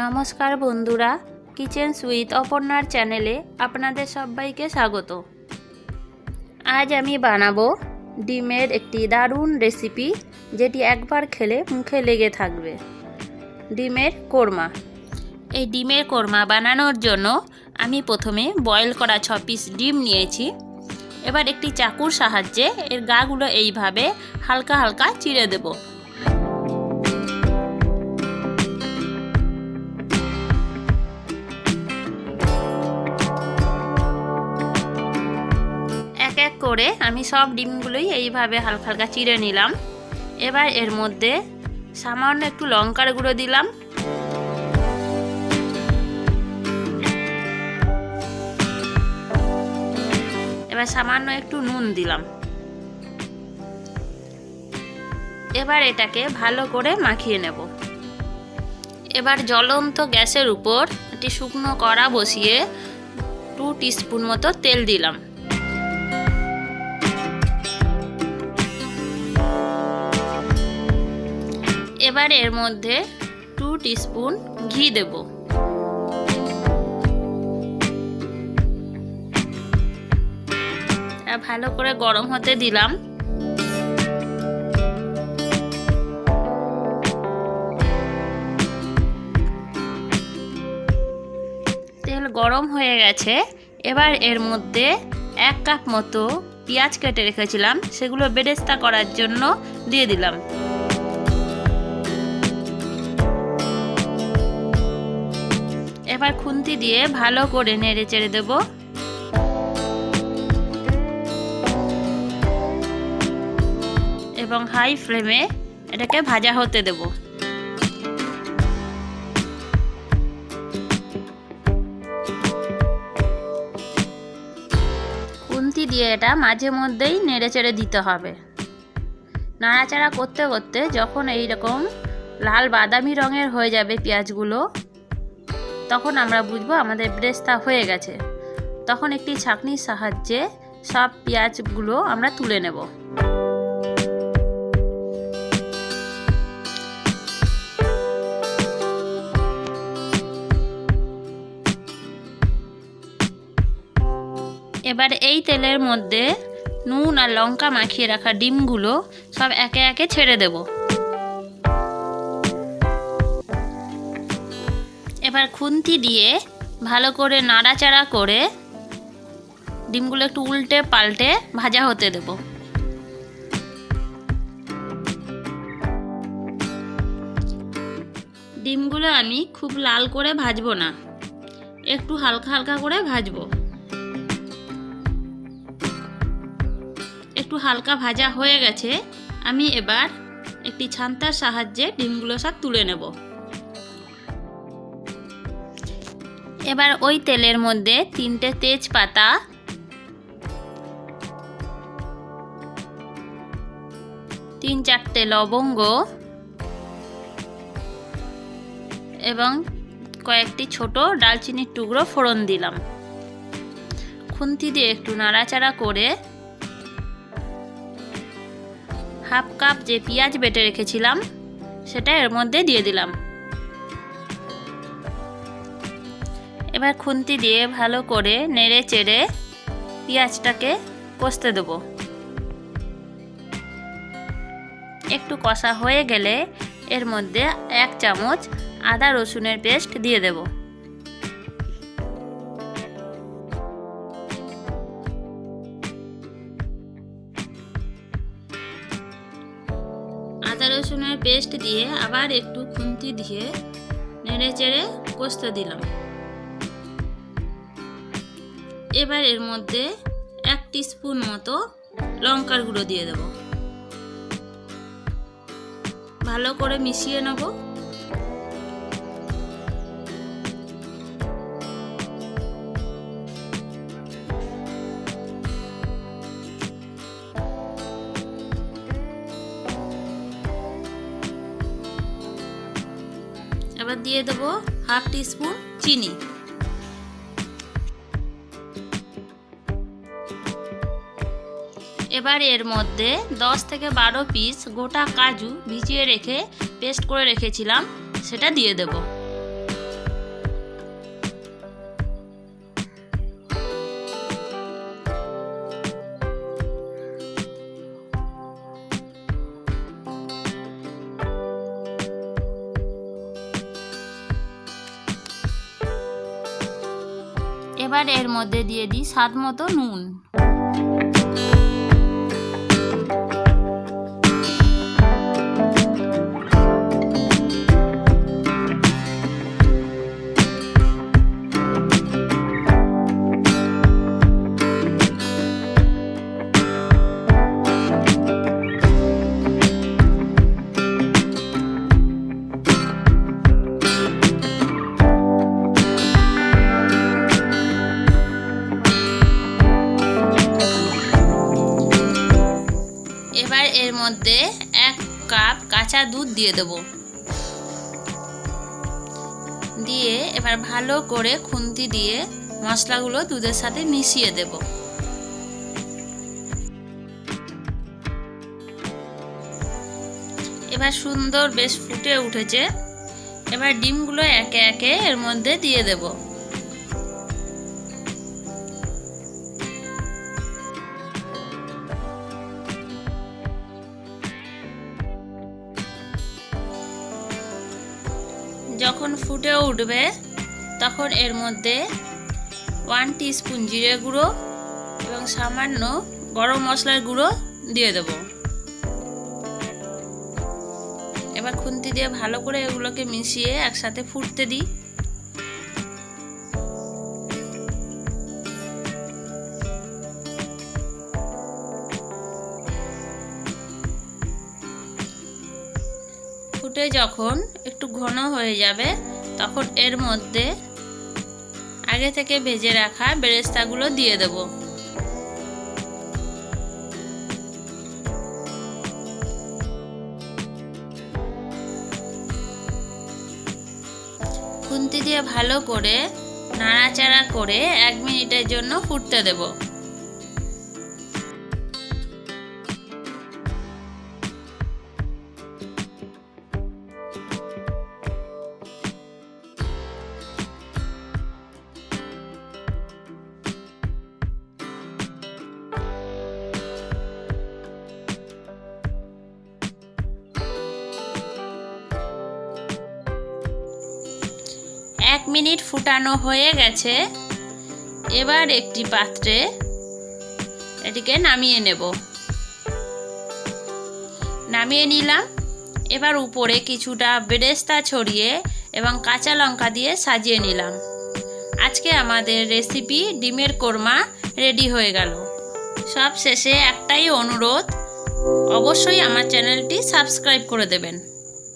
নমস্কার বন্ধুরা, kitchen with অপর্ণার চ্যানেলে আপনাদের সবাইকে স্বাগত। আজ আমি বানাবো ডিমের একটি দারুণ রেসিপি, যেটি একবার খেলে মুখে লেগে থাকবে। ডিমের কোরমা। এই ডিমের কোরমা বানানোর জন্য আমি প্রথমে বয়েল করা 6 পিস ডিম নিয়েছি। এবার একটি চাকুর সাহায্যে এর গাগুলো এইভাবে হালকা হালকা চিড়ে দেব। এক করে আমি সব ডিমগুলোই এইভাবে হালকা হালকা চিড়ে নিলাম। এবার এর মধ্যে সামান্য একটু লঙ্কার গুঁড়ো দিলাম, এবার সামান্য একটু নুন দিলাম। এবার এটাকে ভালো করে মাখিয়ে নেব। এবার জ্বলন্ত গ্যাসের উপর একটি শুকনো কড়া বসিয়ে 2 টিস্পুন মতো তেল দিলাম। এবার এর মধ্যে 2 টিস্পুন ঘি দেব। ভালো করে গরম হতে দিলাম। তেল গরম হয়ে গেছে। এবার এর মধ্যে 1 কাপ মতো পেঁয়াজ কেটে রেখেছিলাম, সেগুলো বেরেস্তা করার জন্য দিয়ে দিলাম। এবার খুন্তি দিয়ে ভালো করে নেড়ে চেড়ে দেব। এবং হাই ফ্লেমে এটাকে ভাজা হতে দেব। খুন্তি দিয়ে এটা মাঝে মধ্যেই নেড়ে চেড়ে দিতে হবে। নাড়াচাড়া করতে করতে যখন এইরকম লাল বাদামি রঙের হয়ে যাবে পেঁয়াজগুলো, তখন আমরা বুঝবো আমাদের বেরেস্তা হয়ে গেছে। তখন একটি ছাঁকনির সাহায্যে সব পেঁয়াজগুলো আমরা তুলে নেব। এবার এই তেলের মধ্যে নুন আর লঙ্কা মাখিয়ে রাখা ডিমগুলো সব একে একে ছেড়ে দেব। এবার খুন্তি দিয়ে ভালো করে নাড়াচাড়া করে ডিমগুলো একটু উল্টে পাল্টে ভাজা হতে দেব। ডিমগুলো আমি খুব লাল করে ভাজবো না, একটু হালকা হালকা করে ভাজবো। একটু হালকা ভাজা হয়ে গেছে। আমি এবার একটি ছান্তার সাহায্যে ডিমগুলো সব তুলে নেব। এবার ওই তেলের মধ্যে 3টে তেজপাতা, 3-4টে লবঙ্গ এবং কয়েকটি ছোট ডালচিনির টুকরো ফোড়ন দিলাম। খুন্তি দিয়ে একটু নাড়াচাড়া করে 1/2 কাপ যে পেঁয়াজ বেটে রেখেছিলাম সেটা এর মধ্যে দিয়ে দিলাম। এবার খুন্তি দিয়ে ভালো করে নেড়ে চেড়ে পেঁয়াজটাকে কষতে দেব। একটু কষা হয়ে গেলে এর মধ্যে 1 চামচ আদা রসুনের পেস্ট দিয়ে দেব। আদা রসুনের পেস্ট দিয়ে আবার একটু খুন্তি দিয়ে নেড়ে চেড়ে কষতে দিলাম। এবার এর মধ্যে 1 টিস্পুন মতো লঙ্কার গুঁড়ো দিয়ে দেব। ভালো করে মিশিয়ে নেব। এবার দিয়ে দেব 1/2 টিস্পুন চিনি। এবার এর মধ্যে 10 থেকে 12 পিস গোটা কাজু ভিজিয়ে রেখে পেস্ট করে রেখেছিলাম, সেটা দিয়ে দেব। এবার এর মধ্যে দিয়ে দিই স্বাদ মতো নুন। এবার এর মধ্যে 1 কাপ কাঁচা দুধ দিয়ে দেব। দিয়ে এবার ভালো করে খুন্তি দিয়ে মশলাগুলো দুধের সাথে মিশিয়ে দেব। এবার সুন্দর বেশ ফুটে উঠেছে। এবার ডিমগুলো একে একে এর মধ্যে দিয়ে দেব। যখন ফুটে উঠবে তখন এর মধ্যে 1 টিস্পুন জিরে গুঁড়ো এবং সামান্য গরম মশলার গুঁড়ো দিয়ে দেব। এবার খুন্তি দিয়ে ভালো করে এগুলোকে মিশিয়ে একসাথে ফুটতে দিই। ফুটে যখন একটু ঘন হয়ে যাবে তখন এর মধ্যে আগে থেকে ভেজে রাখা বেরেস্তাগুলো দিয়ে দেব। খুন্তি দিয়ে ভালো করে নাড়াচাড়া করে 1 মিনিটের জন্য ফুটতে দেব। এক মিনিট ফুটানো হয়ে গেছে। এবার একটি পাত্রে এটিকে নামিয়ে নেব। নামিয়ে নিলাম। এবার উপরে কিছুটা বেরেস্তা ছড়িয়ে এবং কাঁচা লঙ্কা দিয়ে সাজিয়ে নিলাম। আজকে আমাদের রেসিপি ডিমের কোরমা রেডি হয়ে গেল। সব শেষে একটাই অনুরোধ, অবশ্যই আমার চ্যানেলটি সাবস্ক্রাইব করে দেবেন।